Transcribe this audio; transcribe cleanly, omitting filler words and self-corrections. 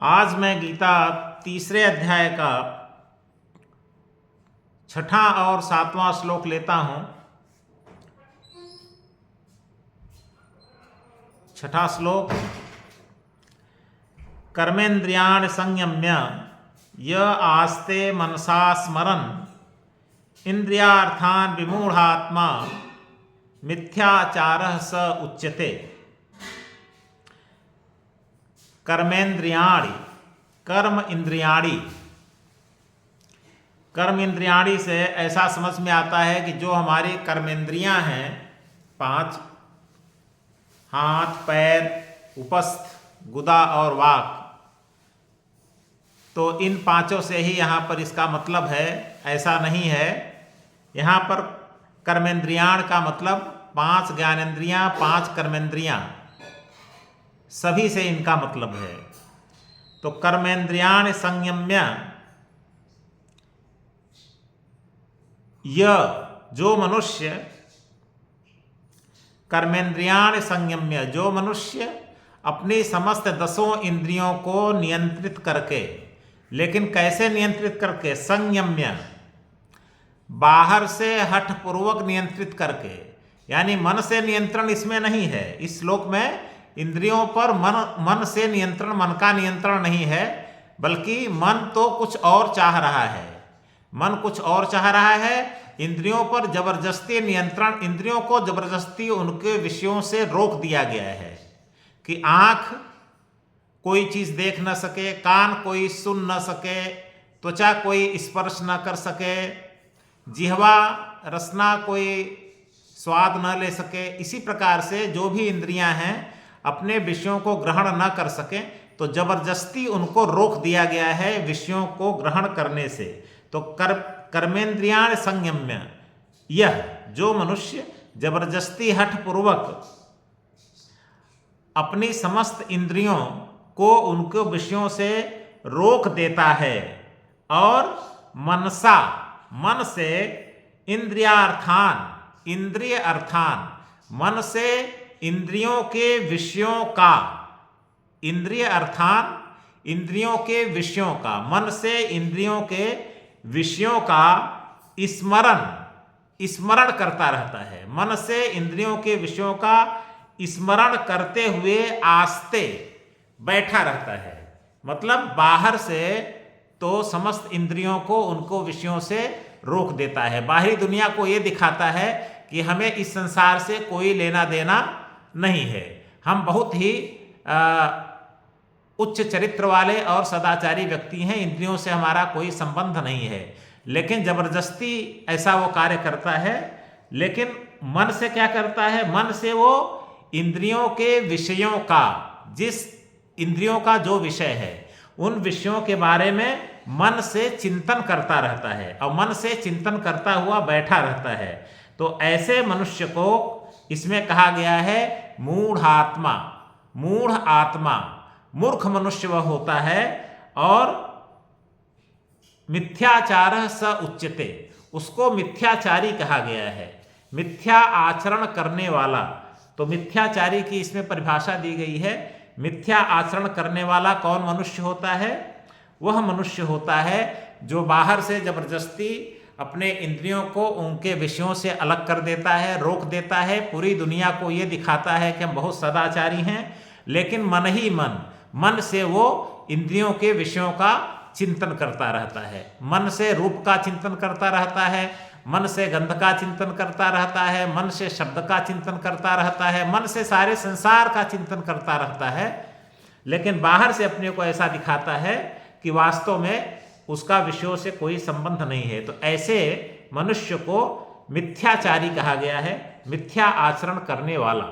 आज मैं गीता तीसरे अध्याय का 6वां और 7वां श्लोक लेता हूं। 6वां श्लोक, कर्मेन्द्रियाणि संयम्य य आस्ते मनसा स्मरन् इंद्रियार्थान् विमूढ़ात्मा मिथ्याचारः स उच्यते। कर्मेन्द्रियाणि, कर्म इंद्रियाणि, कर्म इंद्रियाणि से ऐसा समझ में आता है कि जो हमारी कर्मेंद्रियां हैं 5, हाथ, पैर, उपस्थ, गुदा और वाक, तो इन 5 से ही यहाँ पर इसका मतलब है। ऐसा नहीं है। यहाँ पर कर्मेंद्रियाण का मतलब 5 ज्ञानेंद्रियां, 5 कर्मेंद्रियां, सभी से इनका मतलब है। तो कर्मेंद्रियाण संयम्य, यह जो मनुष्य, कर्मेंद्रियाण संयम्य, जो मनुष्य अपनी समस्त 10 इंद्रियों को नियंत्रित करके, लेकिन कैसे नियंत्रित करके? संयम्य, बाहर से हठपूर्वक नियंत्रित करके, यानी मन से नियंत्रण इसमें नहीं है। इस श्लोक में इंद्रियों पर मन से नियंत्रण, मन का नियंत्रण नहीं है, बल्कि मन तो कुछ और चाह रहा है। मन कुछ और चाह रहा है। इंद्रियों पर जबरदस्ती नियंत्रण, इंद्रियों को जबरदस्ती उनके विषयों से रोक दिया गया है कि आँख कोई चीज़ देख न सके, कान कोई सुन न सके, त्वचा कोई स्पर्श न कर सके, जिह्वा रसना कोई स्वाद न ले सके। इसी प्रकार से जो भी इंद्रियां हैं अपने विषयों को ग्रहण न कर सकें, तो जबरदस्ती उनको रोक दिया गया है विषयों को ग्रहण करने से। तो कर्मेंद्रियाण संयम्य, यह जो मनुष्य जबरदस्ती हठपूर्वक अपनी समस्त इंद्रियों को उनके विषयों से रोक देता है और मनसा, मन से, इंद्रियार्थान, इंद्रिय अर्थान, मन से इंद्रियों के विषयों का, इंद्रिय अर्थान इंद्रियों के विषयों का, मन से इंद्रियों के विषयों का स्मरण करता रहता है। मन से इंद्रियों के विषयों का स्मरण करते हुए आस्ते बैठा रहता है। मतलब बाहर से तो समस्त इंद्रियों को उनको विषयों से रोक देता है। बाहरी दुनिया को ये दिखाता है कि हमें इस संसार से कोई लेना देना नहीं है, हम बहुत ही उच्च चरित्र वाले और सदाचारी व्यक्ति हैं, इंद्रियों से हमारा कोई संबंध नहीं है। लेकिन जबरदस्ती ऐसा वो कार्य करता है। लेकिन मन से क्या करता है? मन से वो इंद्रियों के विषयों का, जिस इंद्रियों का जो विषय है, उन विषयों के बारे में मन से चिंतन करता रहता है और मन से चिंतन करता हुआ बैठा रहता है। तो ऐसे मनुष्य को इसमें कहा गया है मूढ़ आत्मा। मूढ़ आत्मा, मूर्ख मनुष्य वह होता है। और मिथ्याचारः स उच्यते, उसको मिथ्याचारी कहा गया है, मिथ्या आचरण करने वाला। तो मिथ्याचारी की इसमें परिभाषा दी गई है। मिथ्या आचरण करने वाला कौन मनुष्य होता है? वह मनुष्य होता है जो बाहर से जबरदस्ती अपने इंद्रियों को उनके विषयों से अलग कर देता है, रोक देता है। पूरी दुनिया को ये दिखाता है कि हम बहुत सदाचारी हैं, लेकिन मन ही मन से वो इंद्रियों के विषयों का चिंतन करता रहता है। मन से रूप का चिंतन करता रहता है, मन से गंध का चिंतन करता रहता है, मन से शब्द का चिंतन करता रहता है, मन से सारे संसार का चिंतन करता रहता है। लेकिन बाहर से अपने को ऐसा दिखाता है कि वास्तव में उसका विषयों से कोई संबंध नहीं है। तो ऐसे मनुष्य को मिथ्याचारी कहा गया है, मिथ्या आचरण करने वाला।